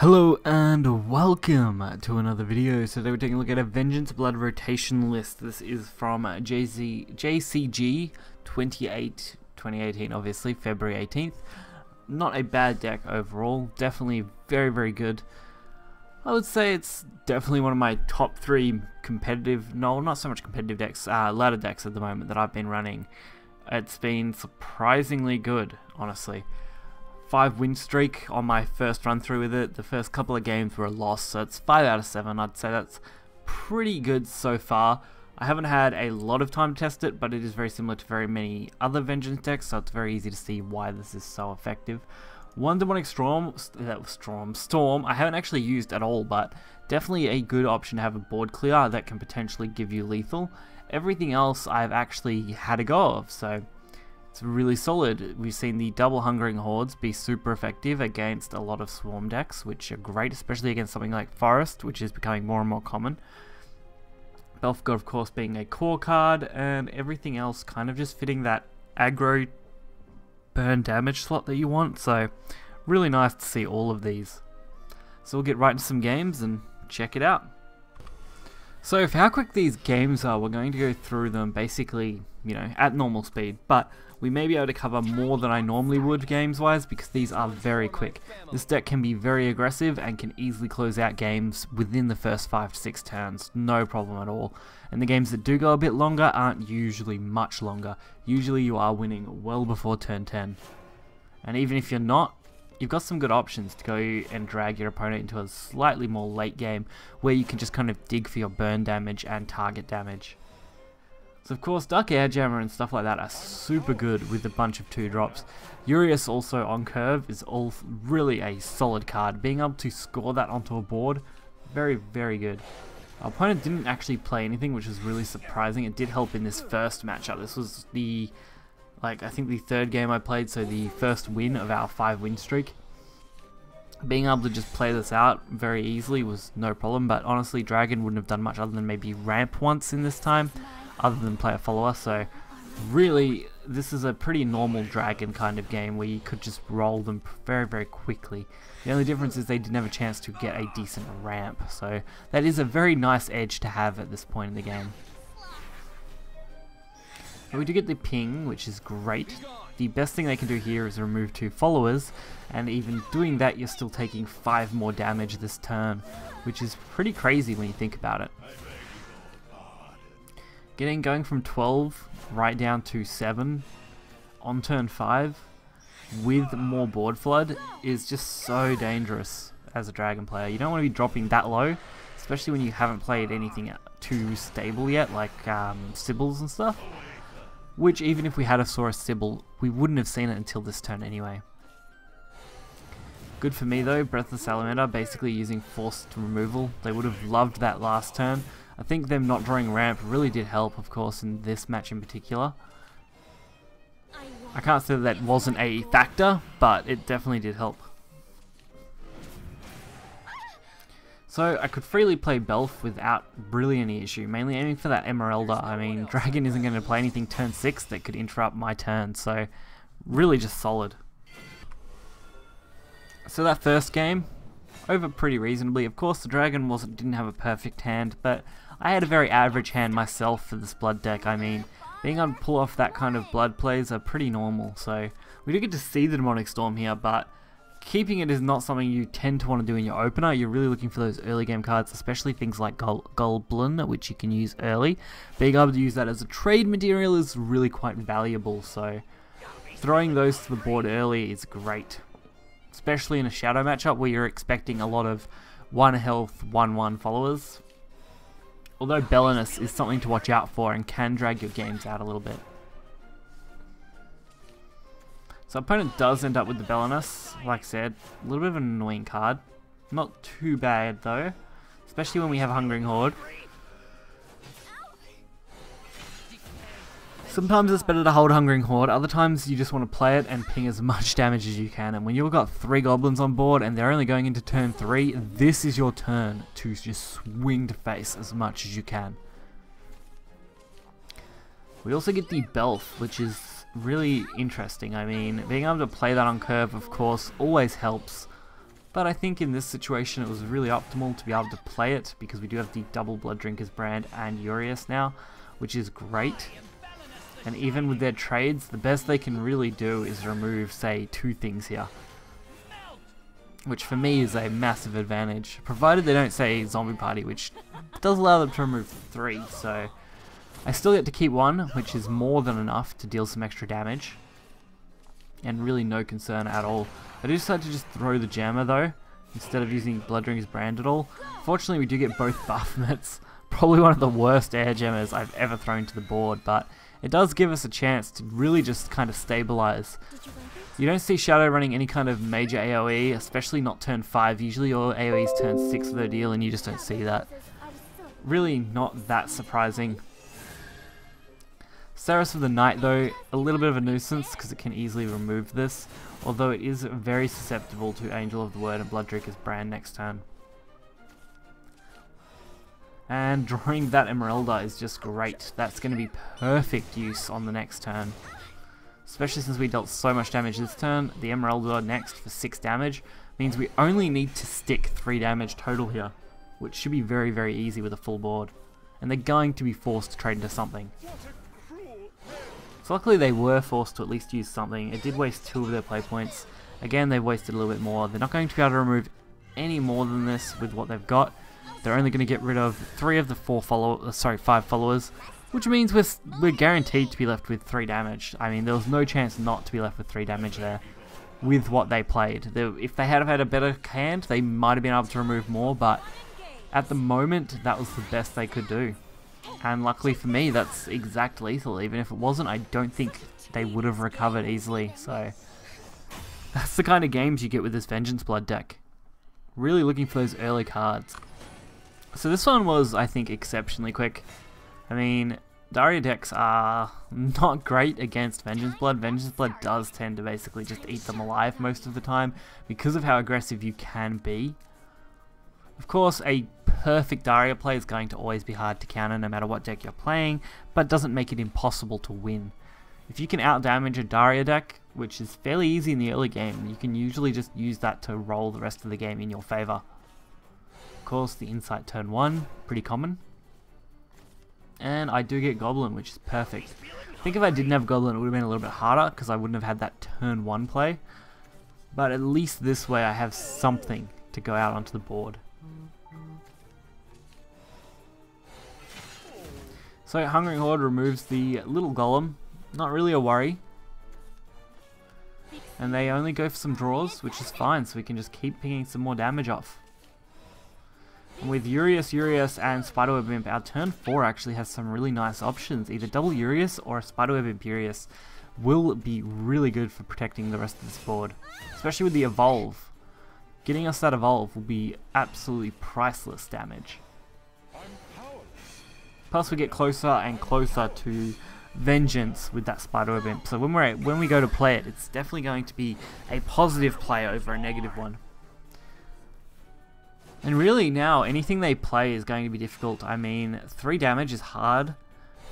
Hello and welcome to another video. So today we're taking a look at a Vengeance Blood rotation list. This is from JCG 2018, obviously, February 18th. Not a bad deck overall, definitely very good. I would say it's definitely one of my top 3 competitive, no, not so much competitive decks, ladder decks at the moment that I've been running. It's been surprisingly good, honestly. 5-win streak on my first run through with it. The first couple of games were a loss, so it's 5 out of 7. I'd say that's pretty good so far. I haven't had a lot of time to test it, but it is very similar to very many other Vengeance decks, so it's very easy to see why this is so effective. One Demonic Storm, I haven't actually used at all, but definitely a good option to have a board clear that can potentially give you lethal. Everything else I've actually had a go of, so it's really solid. We've seen the double Hungering Hordes be super effective against a lot of swarm decks, which are great, especially against something like Forest, which is becoming more and more common. Belfgor, of course, being a core card, and everything else kind of just fitting that aggro burn damage slot that you want, so really nice to see all of these. So we'll get right into some games and check it out. So for how quick these games are, we're going to go through them basically, you know, at normal speed, but we may be able to cover more than I normally would games-wise because these are very quick. This deck can be very aggressive and can easily close out games within the first 5 to 6 turns, no problem at all. And the games that do go a bit longer aren't usually much longer. Usually you are winning well before turn 10. And even if you're not, you've got some good options to go and drag your opponent into a slightly more late game where you can just kind of dig for your burn damage and target damage. So of course Dark Airjammer and stuff like that are super good with a bunch of 2-drops. Urius also on curve is all really a solid card. Being able to score that onto a board, very good. Our opponent didn't actually play anything, which was really surprising. It did help in this first matchup. This was the, I think the 3rd game I played, so the first win of our 5-win streak. Being able to just play this out very easily was no problem, but honestly Dragon wouldn't have done much other than maybe ramp once in this time, other than play a follower, so really this is a pretty normal Dragon kind of game where you could just roll them very quickly. The only difference is they didn't have a chance to get a decent ramp, so that is a very nice edge to have at this point in the game. But we do get the ping, which is great. The best thing they can do here is remove 2 followers, and even doing that you're still taking 5 more damage this turn, which is pretty crazy when you think about it. Going from 12 right down to 7 on turn 5 with more board flood is just so dangerous as a Dragon player. You don't want to be dropping that low, especially when you haven't played anything too stable yet, like Sybils and stuff. Which, even if we had saw a Sybil, we wouldn't have seen it until this turn anyway. Good for me though, Breath of the Salamander basically using forced removal. They would have loved that last turn. I think them not drawing ramp really did help, of course, in this match in particular. I can't say that wasn't a factor, but it definitely did help. So I could freely play Belf without really any issue, mainly aiming for that Emeralda. I mean, Dragon isn't going to play anything turn 6 that could interrupt my turn, so really just solid. So that first game, over pretty reasonably. Of course the Dragon didn't have a perfect hand, but I had a very average hand myself for this blood deck. I mean, being able to pull off that kind of blood plays are pretty normal, so we do get to see the Demonic Storm here, but keeping it is not something you tend to want to do in your opener. You're really looking for those early game cards, especially things like Goblin, which you can use early. Being able to use that as a trade material is really quite valuable, so throwing those to the board early is great. Especially in a Shadow matchup where you're expecting a lot of 1 health, 1/1 followers. Although Belinus is something to watch out for and can drag your games out a little bit. So opponent does end up with the Belinus, like I said, a little bit of an annoying card. Not too bad though, especially when we have Hungering Horde. Sometimes it's better to hold Hungering Horde, other times you just want to play it and ping as much damage as you can, and when you've got 3 goblins on board and they're only going into turn 3, this is your turn to just swing to face as much as you can. We also get the Belf, which is really interesting. I mean, being able to play that on curve, of course, always helps. But I think in this situation it was really optimal to be able to play it, because we do have the double Blood Drinkers brand and Urias now, which is great. And even with their trades, the best they can really do is remove, say, 2 things here, which for me is a massive advantage, provided they don't say Zombie Party, which does allow them to remove 3, so I still get to keep 1, which is more than enough to deal some extra damage, and really no concern at all. I do decide to just throw the Jammer though, instead of using Blood Drinkers brand at all. Fortunately we do get both Bahamut's, probably one of the worst air gemmers I've ever thrown to the board, but it does give us a chance to really just kind of stabilize. You don't see Shadow running any kind of major AoE, especially not turn 5. Usually your AoE's turn 6 for the deal, and you just don't see that. Really not that surprising. Saris of the Night though, a little bit of a nuisance because it can easily remove this, although it is very susceptible to Angel of the Word and Blood Drinker's brand next turn. And drawing that Emeralda is just great. That's going to be perfect use on the next turn. Especially since we dealt so much damage this turn, the Emeralda next for 6 damage means we only need to stick 3 damage total here, which should be very, very easy with a full board. And they're going to be forced to trade into something. So luckily they were forced to at least use something. It did waste 2 of their play points. Again, they've wasted a little bit more. They're not going to be able to remove any more than this with what they've got. They're only going to get rid of 3 of the 5 followers, which means we're guaranteed to be left with 3 damage. I mean, there was no chance not to be left with 3 damage there with what they played. If they had had a better hand, they might have been able to remove more, but at the moment, that was the best they could do. And luckily for me, that's exact lethal. Even if it wasn't, I don't think they would have recovered easily. So that's the kind of games you get with this Vengeance Blood deck. Really looking for those early cards. So this one was, I think, exceptionally quick. I mean, Daria decks are not great against Vengeance Blood. Vengeance Blood does tend to basically just eat them alive most of the time because of how aggressive you can be. Of course, a perfect Daria play is going to always be hard to counter no matter what deck you're playing, but doesn't make it impossible to win. If you can outdamage a Daria deck, which is fairly easy in the early game, you can usually just use that to roll the rest of the game in your favor. Of course, the Insight turn 1, pretty common. And I do get Goblin, which is perfect. I think if I didn't have Goblin, it would have been a little bit harder because I wouldn't have had that turn 1 play. But at least this way I have something to go out onto the board. So Hungering Horde removes the little Golem, not really a worry. And they only go for some draws, which is fine, so we can just keep picking some more damage off. And with Urias, and Spiderweb Imp, our turn 4 actually has some really nice options. Either double Urias or a Spiderweb Imperius will be really good for protecting the rest of this board. Especially with the Evolve. Getting us that Evolve will be absolutely priceless damage. Plus we get closer and closer to Vengeance with that Spiderweb Imp. So when we go to play it, it's definitely going to be a positive play over a negative one. And really now, anything they play is going to be difficult. I mean, 3 damage is hard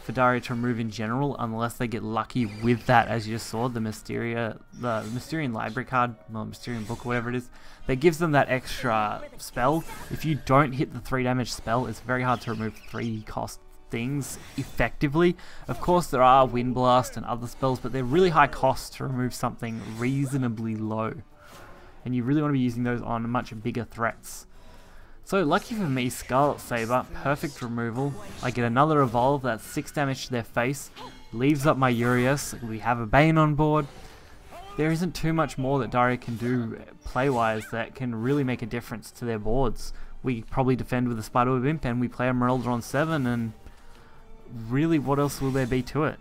for Daria to remove in general, unless they get lucky with that, as you just saw, the Mysterian Library card, or Mysterian Book, or whatever it is, that gives them that extra spell. If you don't hit the 3 damage spell, it's very hard to remove 3 cost things effectively. Of course, there are Wind Blast and other spells, but they're really high cost to remove something reasonably low. And you really want to be using those on much bigger threats. So lucky for me, Scarlet Saber, perfect removal. I get another Evolve, that's 6 damage to their face, leaves up my Urias, we have a Bane on board. There isn't too much more that Daria can do play-wise that can really make a difference to their boards. We probably defend with a Spiderweb Imp and we play a Merelda on 7, and really what else will there be to it?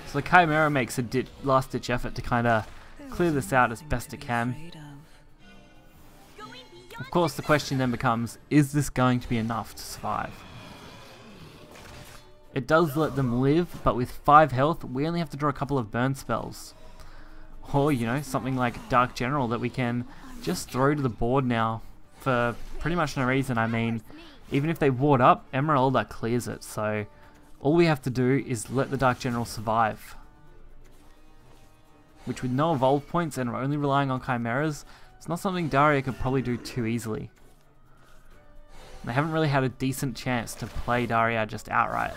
So the Chimera makes a last-ditch effort to kind of clear this out as best it can. Of course, the question then becomes, is this going to be enough to survive? It does let them live, but with 5 health, we only have to draw a couple of burn spells. Or, you know, something like Dark General that we can just throw to the board now for pretty much no reason. I mean, even if they ward up, Emeralda clears it, so all we have to do is let the Dark General survive. Which with no evolve points and we're only relying on Chimeras, It's not something Daria could probably do too easily. They haven't really had a decent chance to play Daria just outright.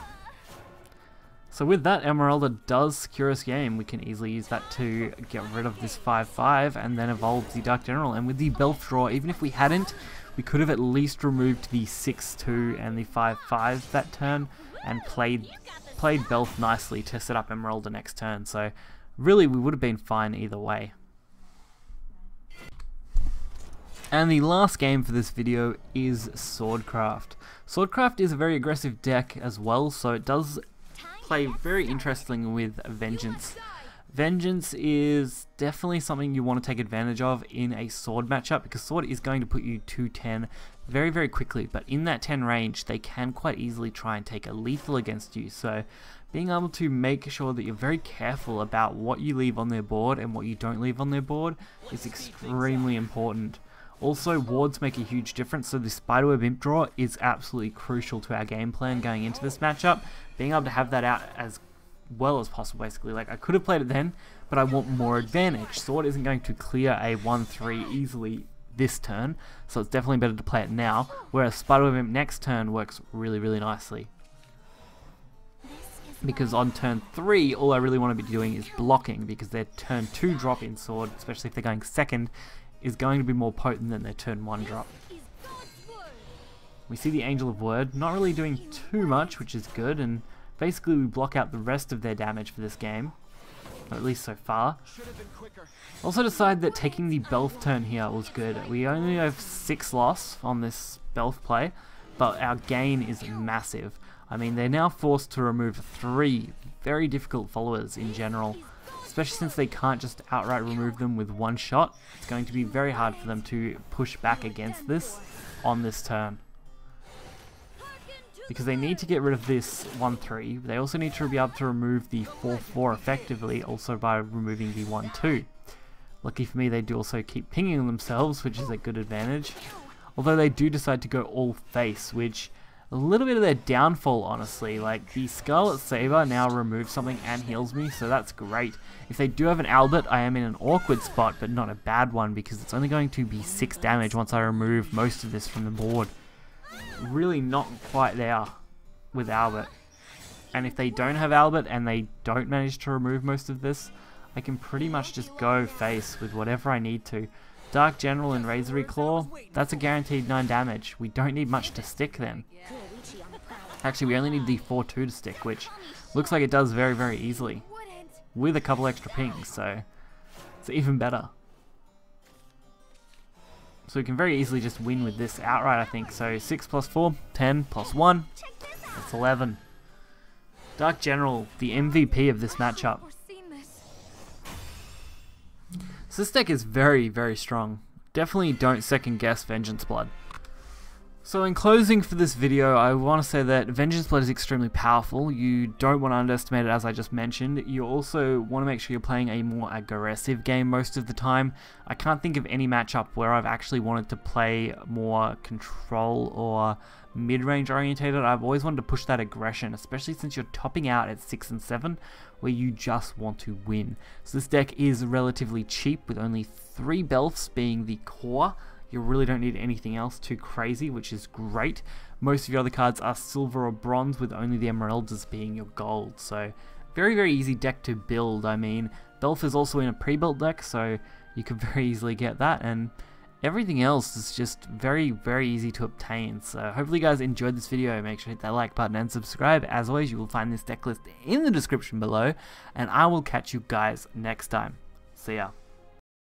So with that, Esmeralda does secure us game. We can easily use that to get rid of this 5-5 and then evolve the Dark General. And with the Belf draw, even if we hadn't, we could have at least removed the 6-2 and the 5-5 that turn and played Belf nicely to set up Esmeralda next turn. So really, we would have been fine either way. And the last game for this video is Swordcraft. Swordcraft is a very aggressive deck as well, so it does play very interestingly with Vengeance. Vengeance is definitely something you want to take advantage of in a sword matchup, because sword is going to put you to 10 very, very quickly, but in that 10 range they can quite easily try and take a lethal against you. So being able to make sure that you're very careful about what you leave on their board and what you don't leave on their board is extremely important. Also, wards make a huge difference, so the Spiderweb Imp draw is absolutely crucial to our game plan going into this matchup. Being able to have that out as well as possible, basically. Like, I could have played it then, but I want more advantage. Sword isn't going to clear a 1-3 easily this turn, so it's definitely better to play it now, whereas Spiderweb Imp next turn works really, really nicely. Because on turn 3, all I really want to be doing is blocking, because their turn 2 drop in sword, especially if they're going second, is going to be more potent than their turn 1 drop. We see the Angel of Word, not really doing too much, which is good, and basically we block out the rest of their damage for this game, or at least so far. Also decide that taking the Belf turn here was good. We only have 6 loss on this Belf play, but our gain is massive. I mean, they're now forced to remove 3 very difficult followers in general, especially since they can't just outright remove them with one shot. It's going to be very hard for them to push back against this on this turn, because they need to get rid of this 1-3. They also need to be able to remove the 4-4 effectively, also by removing the 1-2. Lucky for me, they do also keep pinging themselves, which is a good advantage. Although they do decide to go all face, which a little bit of their downfall, honestly. Like, the Scarlet Saber now removes something and heals me, so that's great. If they do have an Albert, I am in an awkward spot, but not a bad one, because it's only going to be 6 damage once I remove most of this from the board. Really not quite there with Albert. And if they don't have Albert and they don't manage to remove most of this, I can pretty much just go face with whatever I need to. Dark General and Razory Claw, that's a guaranteed 9 damage. We don't need much to stick then. Actually, we only need the 4-2 to stick, which looks like it does very, very easily, with a couple extra pings, so it's even better. So we can very easily just win with this outright, I think. So 6 plus 4, 10 plus 1, that's 11. Dark General, the MVP of this matchup. So this deck is very, very strong. Definitely don't second guess Vengeance Blood. So in closing for this video, I want to say that Vengeance Blood is extremely powerful. You don't want to underestimate it, as I just mentioned. You also want to make sure you're playing a more aggressive game most of the time. I can't think of any matchup where I've actually wanted to play more control or mid-range orientated. I've always wanted to push that aggression, especially since you're topping out at 6 and 7, where you just want to win. So this deck is relatively cheap, with only 3 Belfs being the core. You really don't need anything else too crazy, which is great. Most of your other cards are silver or bronze, with only the Emeraldas being your gold. So very, very easy deck to build. I mean, Belf is also in a pre-built deck, so you could very easily get that, and everything else is just very, very easy to obtain. So hopefully you guys enjoyed this video. Make sure to hit that like button and subscribe. As always, you will find this deck list in the description below, and I will catch you guys next time. See ya.